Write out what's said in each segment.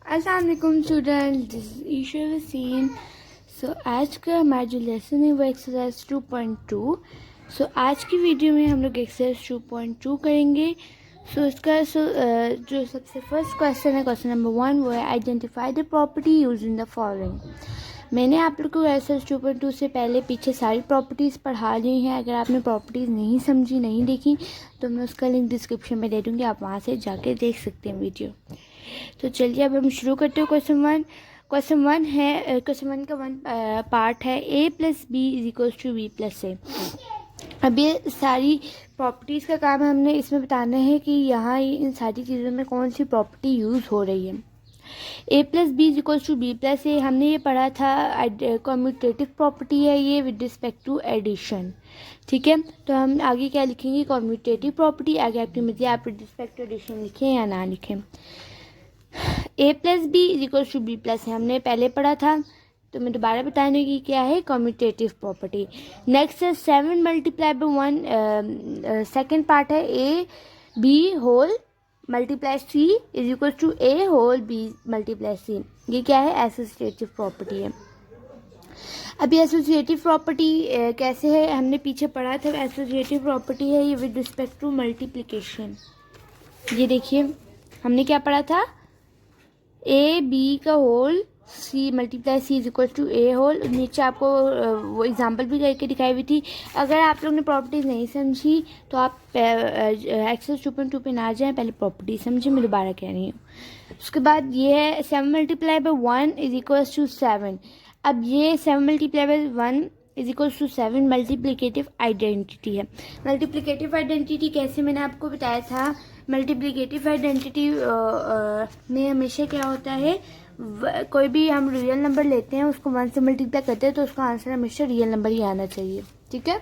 अस्सलाम वालेकुम student, this is Isha Wasim. आज का हमारा जो लेसन है वो एक्सरसाइज 2.2। आज की वीडियो में हम लोग एक्सरसाइज 2.2 करेंगे। इसका जो सबसे फर्स्ट क्वेश्चन है, क्वेश्चन नंबर 1, वो है identify the property use in the following. मैंने आप लोग को एक्सरसाइज 2.2 से पहले पीछे सारी प्रॉपर्टीज़ पढ़ा ली हैं। अगर आपने प्रॉपर्टीज़ नहीं समझी, नहीं देखी, तो मैं उसका लिंक डिस्क्रिप्शन में दे दूँगी, आप वहाँ से जाके देख सकते हैं वीडियो। तो चलिए अब हम शुरू करते हैं। क्वेश्चन वन का वन पार्ट है a plus B is equals to B plus A. अब ये सारी प्रॉपर्टीज़ का काम हमने इसमें बताना है कि यहाँ इन सारी चीज़ों में कौन सी प्रॉपर्टी यूज़ हो रही है। a plus B is equals to B plus A हमने ये पढ़ा था, कम्यूटेटिव प्रॉपर्टी है ये विद रिस्पेक्ट टू एडिशन। ठीक है, तो हम आगे क्या लिखेंगे, कम्यूटेटिव प्रॉपर्टी। आगे आपकी मर्जी, आप विद रिस्पेक्ट टू एडिशन लिखें या ना लिखें। a plus B is equals to B plus है हमने पहले पढ़ा था, तो मैं दोबारा बताने की क्या है, कम्यूटेटिव प्रॉपर्टी। नेक्स्ट है 7 मल्टीप्लाई बाई 1, सेकेंड पार्ट है a b whole multiply c is equal to a whole b multiply c। ये क्या है, एसोसिएटिव प्रॉपर्टी है। अब ये एसोसिएटिव प्रॉपर्टी कैसे है, हमने पीछे पढ़ा था। एसोसिएटिव प्रॉपर्टी है ये विद रिस्पेक्ट टू मल्टीप्लिकेशन। ये देखिए हमने क्या पढ़ा था, ए बी का whole c multiply c is equal to a whole. नीचे आपको वो एग्जांपल भी करके दिखाई हुई थी। अगर आप लोग ने प्रॉपर्टीज़ नहीं समझी तो आप एक्सरसाइज 2.2 पे ना जाएं, पहले प्रॉपर्टी समझें, मैं दोबारा कह रही हूँ। उसके बाद ये है 7 multiply by 1 is equal to 7। अब ये 7 multiply by 1 is equal to 7 multiplicative identity है। मल्टीप्लिकेटिव आइडेंटिटी कैसे, मैंने आपको बताया था। मल्टीप्लिकेटिव आइडेंटिटी में हमेशा क्या होता है, कोई भी हम रियल नंबर लेते हैं, उसको 1 से मल्टीप्लाई करते हैं, तो उसका आंसर हमेशा रियल नंबर ही आना चाहिए। ठीक है,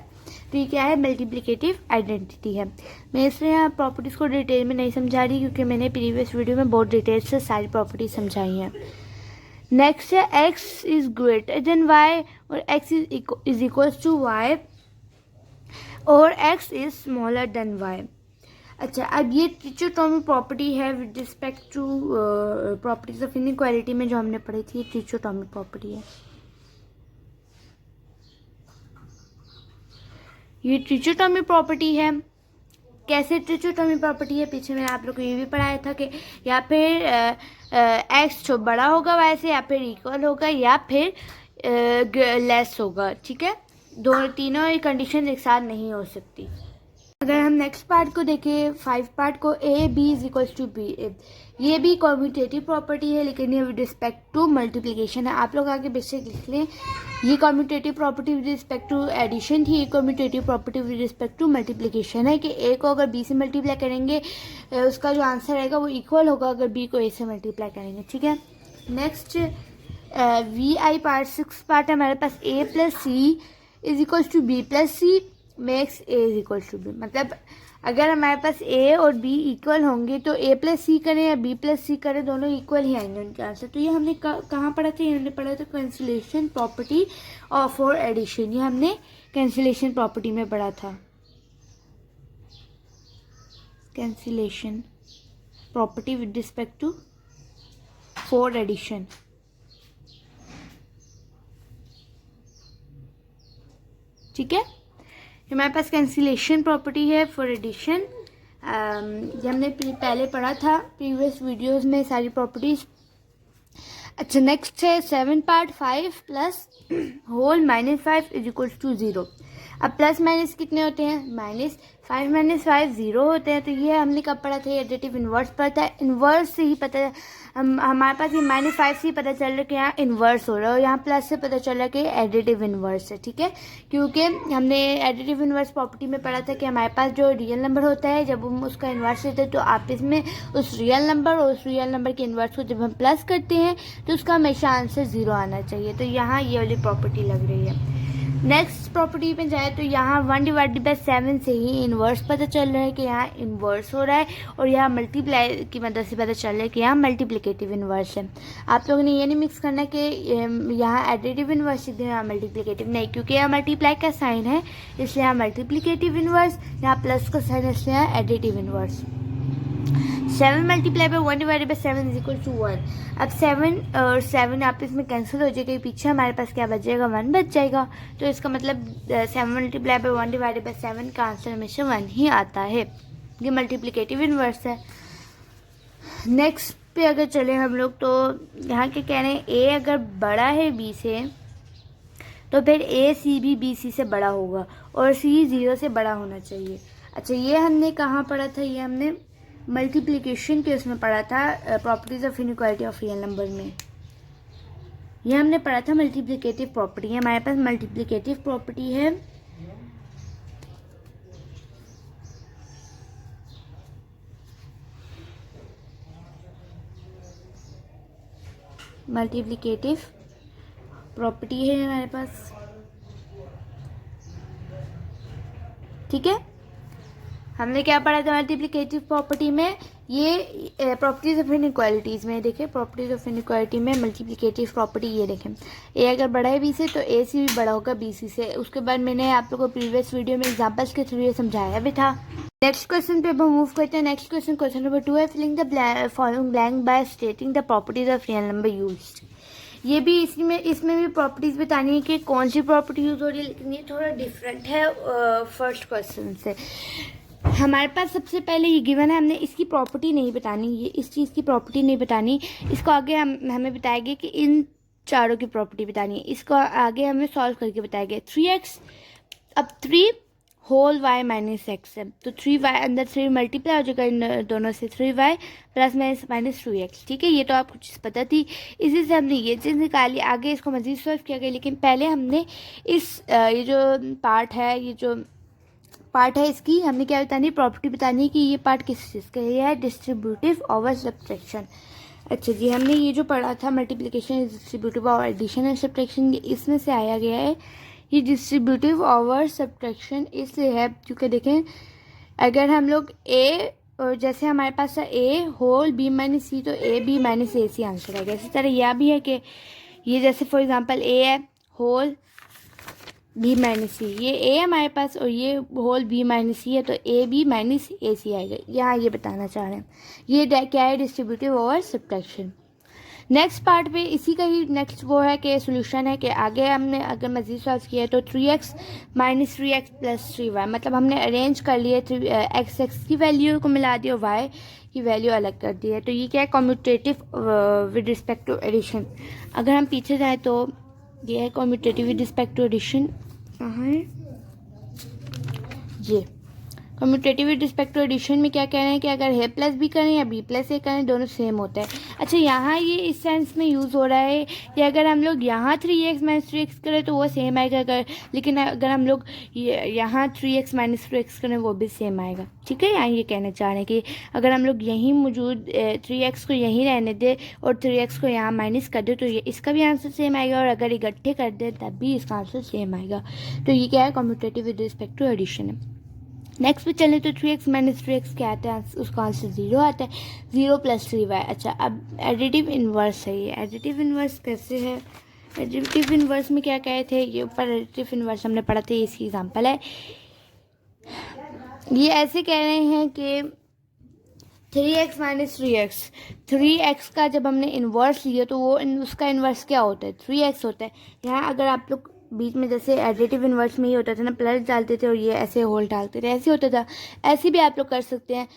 तो ये क्या है, मल्टीप्लिकेटिव आइडेंटिटी है। मैं इसलिए यहाँ प्रॉपर्टीज़ को डिटेल में नहीं समझा रही, क्योंकि मैंने प्रीवियस वीडियो में बहुत डिटेल से सारी प्रॉपर्टीज समझाई हैं। नेक्स्ट है x is greater than y और x is equals to y और x is smaller than y। अच्छा, अब ये ट्रिचोटोमी प्रॉपर्टी है with respect to properties of inequality में जो हमने पढ़ी थी, ये ट्रिचोटोमी प्रॉपर्टी है। ये ट्रिचोटोमी प्रॉपर्टी है। कैसे ट्रिचोटोमी प्रॉपर्टी है, पीछे मैंने आप लोग को ये भी पढ़ाया था कि या फिर एक्स जो बड़ा होगा y से, या फिर इक्वल होगा, या फिर लेस होगा। ठीक है, तीनों ही कंडीशन एक साथ नहीं हो सकती। अगर हम नेक्स्ट पार्ट को देखें, 5 पार्ट को, a b is equals to b, ये भी कम्यूटेटिव प्रॉपर्टी है, लेकिन ये विद रिस्पेक्ट टू मल्टीप्लिकेशन है। आप लोग आगे बेसिक लिख लें, ये commutative property with respect to addition थी, ये commutative property with respect to multiplication है कि a को अगर b से मल्टीप्लाई करेंगे उसका जो आंसर आएगा वो इक्वल होगा अगर b को a से मल्टीप्लाई करेंगे। ठीक है, next V I part 6 part है हमारे पास, a plus C is equals to b plus c makes a is equal to b। मतलब अगर हमारे पास a और b इक्वल होंगे तो a प्लस सी करें या b प्लस सी करें, दोनों इक्वल ही आएंगे उनके आंसर। तो ये हमने कहाँ पढ़ा था, ये हमने पढ़ा था कैंसिलेशन प्रॉपर्टी और फॉर एडिशन। ये हमने कैंसिलेशन प्रॉपर्टी में पढ़ा था, cancellation property with respect to for addition. ठीक है, हमारे पास कैंसिलेशन प्रॉपर्टी है फॉर एडिशन। ये हमने पहले पढ़ा था प्रीवियस वीडियोस में सारी प्रॉपर्टीज। अच्छा, नेक्स्ट है 7 part 5 plus whole -5 is equals to 0। अब प्लस माइनस कितने होते हैं, -5 - 5 0 होते हैं। तो ये हमने कब पढ़ा था, एडिटिव इन्वर्स पढ़ा था। इन्वर्स से ही पता हमारे पास ये -5 से ही पता चल रहा है कि यहाँ इन्वर्स हो रहा है, और यहाँ प्लस से पता चल रहा है कि एडिटिव इन्वर्स है। ठीक है, क्योंकि हमने एडिटिव इन्वर्स प्रॉपर्टी में पढ़ा था कि हमारे पास जो रियल नंबर होता है, जब हम उसका इन्वर्स लेते हैं तो आपस में उस रियल नंबर और उस रियल नंबर के इन्वर्स को जब हम प्लस करते हैं तो उसका हमेशा आंसर 0 आना चाहिए। तो यहाँ ये वाली प्रॉपर्टी लग रही है। नेक्स्ट प्रॉपर्टी में जाए तो यहाँ 1/7 से ही इन्वर्स पता चल रहा है कि यहाँ इन्वर्स हो रहा है, और यहाँ मल्टीप्लाई की मदद से पता चल रहा है कि यहाँ मल्टीप्लिकेटिव इन्वर्स है। आप लोगों ने ये नहीं मिक्स करना कि यहाँ एडिटिव इन्वर्स है यहाँ मल्टीप्लिकेटिव नहीं, क्योंकि यहाँ मल्टीप्लाई का साइन है इसलिए यहाँ मल्टीप्लिकेटिव इन्वर्स, यहाँ प्लस का साइन है इसलिए यहाँ additive inverse. 7 multiply by 1 divided by 7 is equal to 1। अब 7 और 7 आप इसमें कैंसिल हो जाएगा, पीछे हमारे पास क्या बच जाएगा, 1 बच जाएगा। तो इसका मतलब 7 मल्टीप्लाई बाई 1 डिवाइडेड बाई 7 का आंसर हमेशा 1 ही आता है। ये मल्टीप्लिकेटिव इन्वर्स है। नेक्स्ट पे अगर चले हम लोग, तो यहाँ के कह रहे हैं ए अगर बड़ा है बी से तो फिर ए सी भी बी सी से बड़ा होगा और सी 0 से बड़ा होना चाहिए। अच्छा, ये हमने कहाँ पढ़ा था, ये हमने मल्टीप्लिकेशन के उसमें पढ़ा था, properties of inequality of real number में। ये हमने पढ़ा था मल्टीप्लिकेटिव प्रॉपर्टी। हमारे पास मल्टीप्लिकेटिव प्रॉपर्टी है मल्टीप्लिकेटिव प्रॉपर्टी है हमारे पास, ठीक है। हमने क्या पढ़ा था मल्टीप्लिकेटिव प्रॉपर्टी में, ये प्रॉपर्टीज ऑफ इनइक्वालिटीज़ में देखिए, प्रॉपर्टीज ऑफ इनइक्वालिटी में मल्टीप्लिकेटिव प्रॉपर्टी ये देखें, ए अगर बड़ा है बी से तो ए सी भी बड़ा होगा बी सी से। उसके बाद मैंने आप लोगों को प्रीवियस वीडियो में एग्जांपल्स के थ्रू ये समझाया भी था। नेक्स्ट क्वेश्चन पे हम मूव करते हैं। नेक्स्ट क्वेश्चन, क्वेश्चन नंबर 2 है, filling the following blank by stating the properties of real number used. ये भी इसमें भी प्रॉपर्टीज बतानी है कि कौन सी प्रॉपर्टी यूज हो रही है, लेकिन ये थोड़ा डिफरेंट है फर्स्ट क्वेश्चन से। हमारे पास सबसे पहले ये गिवन है, हमने इसकी प्रॉपर्टी नहीं बतानी, ये इस चीज़ की प्रॉपर्टी नहीं बतानी, इसको आगे हमें बताएंगे कि इन चारों की प्रॉपर्टी बतानी है, इसको आगे हमें सॉल्व करके बताएंगे। 3x, अब 3 होल y माइनस एक्स है, तो 3y अंदर 3 मल्टीप्लाई हो जाएगा इन दोनों से, 3y प्लस माइनस 2x, ठीक है। ये तो आपको चीज़ पता थी, इसी से हमने ये चीज़ निकाली, आगे इसको मज़ीद सॉल्व किया गया। लेकिन पहले हमने ये जो पार्ट है इसकी हमने क्या बतानी, प्रॉपर्टी बतानी है कि ये पार्ट किस चीज़ का है, ये है डिस्ट्रीब्यूटिव ओवर सब्ट्रैक्शन। अच्छा जी, हमने ये जो पढ़ा था multiplication distributive over addition and subtraction, इसमें से आया गया है। ये डिस्ट्रीब्यूटिव ओवर सब्ट्रैक्शन इसलिए है क्योंकि देखें, अगर हम लोग ए, जैसे हमारे पास है a whole b minus c, तो a B minus A c answer आएगा। इसी तरह यह भी है कि ये जैसे फॉर एग्जांपल ए है होल बी माइनस सी, ये ए हमारे पास और ये होल बी माइनस सी है, तो ए बी माइनस ए सी आएगा। यहाँ ये बताना चाह रहे हैं, ये क्या है, distributive over subtraction. Next part पे इसी का ही नेक्स्ट वो है कि सोल्यूशन है कि आगे हमने अगर मज़ीद सॉल्व किया तो 3x minus 3x plus 3y, मतलब हमने अरेंज कर लिए, x की वैल्यू को मिला दिया, y की वैल्यू अलग कर दी है। तो ये क्या है, commutative with respect to addition. अगर हम पीछे जाएँ तो ये है commutative with respect to addition, कहाँ है ये commutative with respect to addition में क्या कह रहे हैं कि अगर ए प्लस बी करें या बी प्लस ए करें, दोनों सेम होता है। अच्छा, यहाँ ये इस सेंस में यूज़ हो रहा है कि अगर हम लोग यहाँ 3x माइनस 3x करें तो वो सेम आएगा, लेकिन अगर हम लोग यहाँ 3x माइनस 2x करें वो भी सेम आएगा, ठीक है। यहाँ ये कहना चाह रहे हैं कि अगर हम लोग यहीं मौजूद 3x को यहीं रहने दें और 3x को यहाँ माइनस कर दे तो ये इसका भी आंसर सेम आएगा, और अगर इकट्ठे कर दे तब भी इसका आंसर सेम आएगा। तो ये क्या है, commutative with respect to addition है। नेक्स्ट पे चले तो 3x माइनस 3x क्या आता है, उसका आंसर 0 आता है, 0 प्लस 3y। अच्छा, अब एडिटिव इन्वर्स है। ये एडिटिव इन्वर्स कैसे है, एडिटिव इन्वर्स में क्या कहे थे, ये ऊपर एडिटिव इन्वर्स हमने पढ़ा था, इसकी एग्जांपल है। ये ऐसे कह रहे हैं कि 3x माइनस 3x, 3x का जब हमने इन्वर्स लिया तो वो उसका इन्वर्स क्या होता है, 3x होता है। यहाँ अगर आप लोग बीच में जैसे एडिटिव इन्वर्स में ही होता था ना, प्लस डालते थे और ये ऐसे होल डालते थे, ऐसे होता था, ऐसे भी आप लोग कर सकते हैं।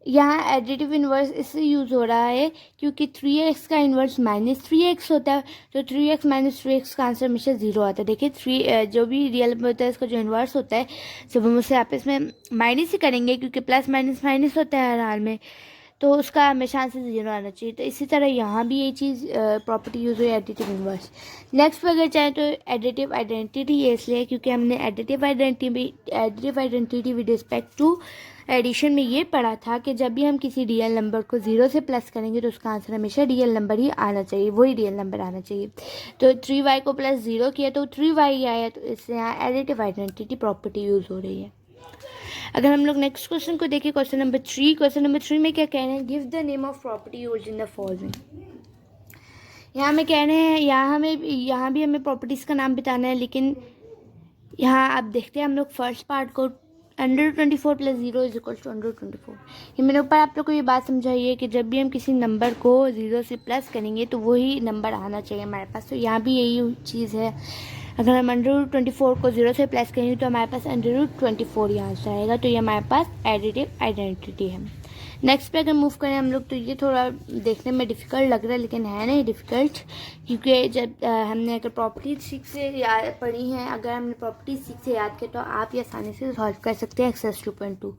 यहाँ एडिटिव इन्वर्स इससे यूज़ हो रहा है क्योंकि 3x का इन्वर्स माइनस 3x होता है, तो 3x माइनस 3x का आंसर हमेशा 0 आता है। देखिए 3 जो भी रियल नंबर होता है इसका जो इन्वर्स होता है, जब हम उसे आपस में माइनस ही करेंगे क्योंकि प्लस माइनस माइनस होता है हर हाल में, तो उसका हमेशा आंसर 0 आना चाहिए। तो इसी तरह यहाँ भी ये चीज़ प्रॉपर्टी यूज़ हुई एडिटिव इन्वर्स। नेक्स्ट पे अगर चाहें तो एडिटिव आइडेंटिटी, ये इसलिए क्योंकि हमने additive identity with respect to addition में ये पढ़ा था कि जब भी हम किसी रियल नंबर को 0 से प्लस करेंगे तो उसका आंसर हमेशा रियल नंबर ही आना चाहिए, वही रियल नंबर आना चाहिए। तो 3y को प्लस 0 किया तो 3y आया, तो इससे यहाँ एडिटिव आइडेंटिटी प्रॉपर्टी यूज़ हो रही है। अगर हम लोग नेक्स्ट क्वेश्चन को देखें, क्वेश्चन नंबर 3 में क्या कह रहे हैं, give the name of property used in the following. यहाँ में कह रहे हैं, यहाँ भी हमें प्रॉपर्टीज़ का नाम बताना है, लेकिन यहाँ आप देखते हैं हम लोग फर्स्ट पार्ट को 124 प्लस 0 इज इक्वल टू 124। ये मैंने ऊपर आप लोग को ये बात समझाई है कि जब भी हम किसी नंबर को 0 से प्लस करेंगे तो वही नंबर आना चाहिए हमारे पास। तो यहाँ भी यही चीज़ है, अगर हम √24 को 0 से प्लस करेंगे तो हमारे पास √24 यहाँ से आएगा। तो ये हमारे पास एडिटिव आइडेंटिटी है। नेक्स्ट पे अगर मूव करें हम लोग, तो ये थोड़ा देखने में डिफ़िकल्ट लग रहा है, लेकिन है नहीं डिफ़िकल्ट, क्योंकि जब हमने अगर प्रॉपर्टीज ठीक से पढ़ी हैं, अगर हमने प्रॉपर्टीज ठीक से याद किया तो आप ये आसानी से सॉल्व कर सकते हैं एक्सरसाइज 2.2।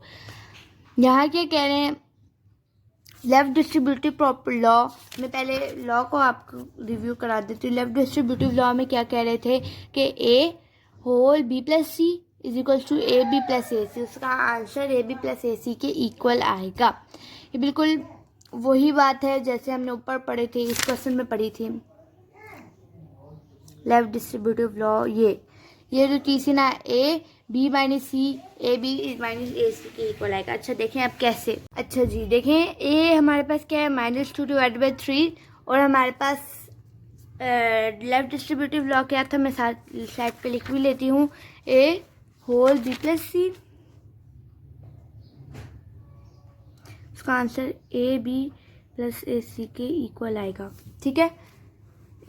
यहाँ क्या कह रहे हैं, लेफ्ट डिस्ट्रीब्यूटिव प्रॉपर लॉ में, पहले लॉ को आपको रिव्यू करा देती हूँ। लेफ्ट डिस्ट्रीब्यूटिव लॉ में क्या कह रहे थे कि a whole b plus C is equal to A B plus A C, उसका answer A B plus A C के इक्वल आएगा। ये बिल्कुल वही बात है जैसे हमने ऊपर पढ़े थे, इस क्वेश्चन में पढ़ी थी। लेफ्ट डिस्ट्रीब्यूटिव लॉ ये जो चीज़ है ना, A B minus C A B minus A C के इक्वल आएगा। अच्छा देखें अब कैसे। अच्छा जी देखें, ए हमारे पास क्या है -2/3, और हमारे पास लेफ्ट डिस्ट्रीब्यूटिव लॉ क्या था, मैं साइड पे लिख भी लेती हूँ, ए होल बी प्लस सी, उसका answer A B plus A C के इक्वल आएगा। ठीक है,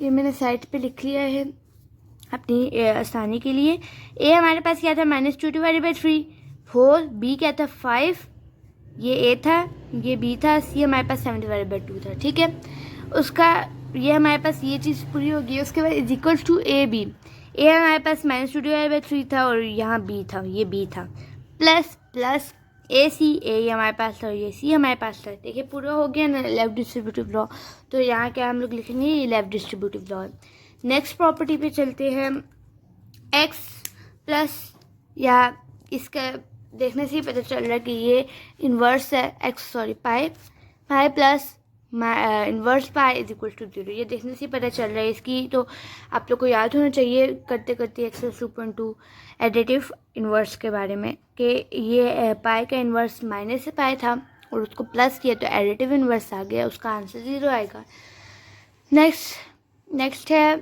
ये मैंने साइड पे लिख लिया है अपनी आसानी के लिए। ए हमारे पास क्या था -2/3, होल बी क्या था 5, ये ए था, ये बी था, सी हमारे पास 7/2 था। ठीक है, उसका ये हमारे पास ये चीज़ पूरी होगी। उसके बाद is equal to A B, A हमारे पास -2/3 था और यहाँ बी था, ये बी था, प्लस ए सी, ए हमारे पास था, ये सी हमारे पास था। देखिए पूरा हो गया ना लेफ्ट डिस्ट्रीब्यूटिव लॉ। तो यहाँ क्या हम लोग लिखेंगे, ये लेफ्ट डिस्ट्रीब्यूटिव लॉ है। नेक्स्ट प्रॉपर्टी पे चलते हैं, x प्लस, या इसका देखने से ही पता चल रहा है कि ये इन्वर्स है pi plus inverse pi is equal to 0। ये देखने से ही पता चल रहा है इसकी, तो आप लोग को याद होना चाहिए करते करते एक्सरसाइज 2.2 एडिटिव इन्वर्स के बारे में, कि ये पाई का इन्वर्स माइनस से पाई था और उसको प्लस किया तो एडिटिव इन्वर्स आ गया, उसका आंसर 0 आएगा। नेक्स्ट है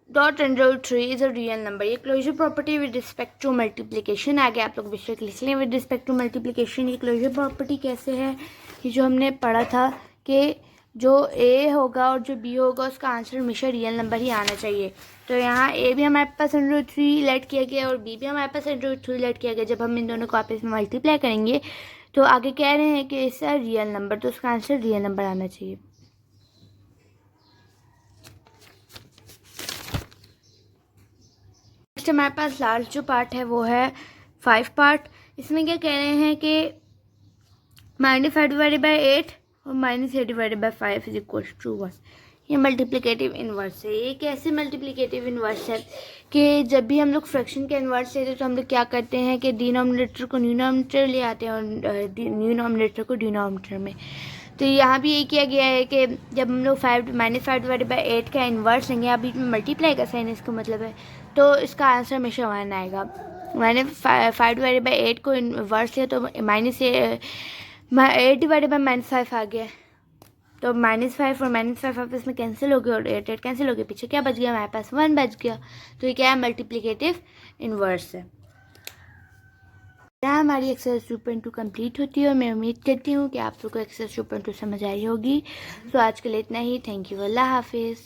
√3 इज अ रियल नंबर। ये closure property with respect to multiplication आ गया, आप लोग बेशक लिख लें विद रिस्पेक्ट टू मल्टीप्लिकेशन। ये क्लोजर प्रॉपर्टी कैसे है, ये जो हमने पढ़ा था कि जो a होगा और जो b होगा उसका आंसर हमेशा रियल नंबर ही आना चाहिए। तो यहाँ a भी हमारे पास √3 लेट किया गया और b भी हमारे पास √3 लेट किया गया। जब हम इन दोनों को आपस में मल्टीप्लाई करेंगे तो आगे कह रहे हैं कि इसका रियल नंबर, तो उसका आंसर रियल नंबर आना चाहिए। नेक्स्ट हमारे पास लास्ट जो पार्ट है वो है 5 पार्ट। इसमें क्या कह रहे हैं कि -5/8 और -8/5 इज इक्वल टू 1। ये मल्टीप्लिकेटिव इन्वर्स है। ये कैसे मल्टीप्लिकेटिव इन्वर्स है कि जब भी हम लोग फ्रैक्शन के इन्वर्स लेते हैं तो हम लोग क्या करते हैं कि डिनोमिनेटर को न्यूमरेटर ले आते हैं और न्यूमरेटर को डिनोमिनेटर में। तो यहाँ भी यही किया गया है कि जब हम लोग -5/8 का इन्वर्स लेंगे, अभी मल्टीप्लाई का साइन इसका मतलब है, तो इसका आंसर हमेशा 1 आएगा। मैंने 5/8 को इन्वर्स लिया तो -8/-5 आ गया, तो -5 और -5 आपस में कैंसिल हो गए और 8 कैंसिल हो गए, पीछे क्या बच गया हमारे पास 1 बच गया। तो ये क्या है, मल्टीप्लिकेटिव इन्वर्स है। यहाँ हमारी एक्सरसाइज 2.2 कंप्लीट होती है और मैं उम्मीद करती हूँ कि आप लोग को एक्सरसाइज 2.2 समझ आई होगी। तो आज के लिए इतना ही। थैंक यू, अल्लाह हाफिज़।